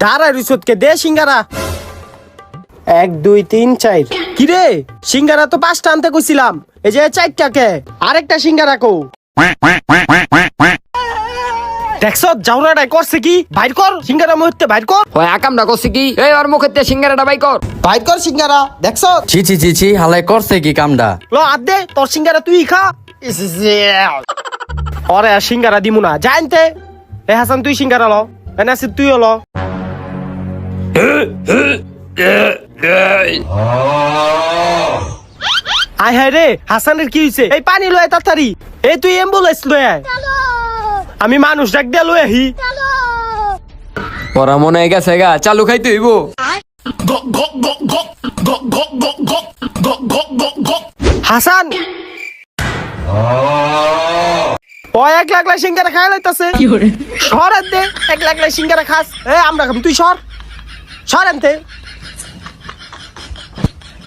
দাঁড়া রিসোর্টকে দে সিঙ্গারা 1 2 3 4 কি রে সিঙ্গারা তো 5টা আনতে কইছিলাম এই যে 4টাকে আরেকটা সিঙ্গারা কো দেখছো জাউরাটাই করছে কি বাইর কর সিঙ্গারা মুহূর্তে বাইর কর হয় আকামটা করছে কি এই ওর মুখেতে সিঙ্গারাটা বাই কর বাইর কর সিঙ্গারা দেখছো ছি ছি ছি ছি হালাই করছে কি কামডা লো আদ দে তোর সিঙ্গারা তুই খা ওরে সিঙ্গারা দিমু না জানতে এ হাসান তুই সিঙ্গারা লো এ নাসির তুই হলো আয় হায় রে হাসানের কি হইছে এই পানি লয় তাড়াতাড়ি এই তুই অ্যাম্বুলেন্স লয় আয় আমি মানুষ ডাক দিয়ে লয় আহি ওরা মনে হয়ে গেছে গা চালু খাইতে হইব হাসান ও 1 লাখ সিঙ্গারা খাই লাইতাছে সর দে 1 লাখ সিঙ্গারা খাস এ আমরা খাম তুই সর আনতে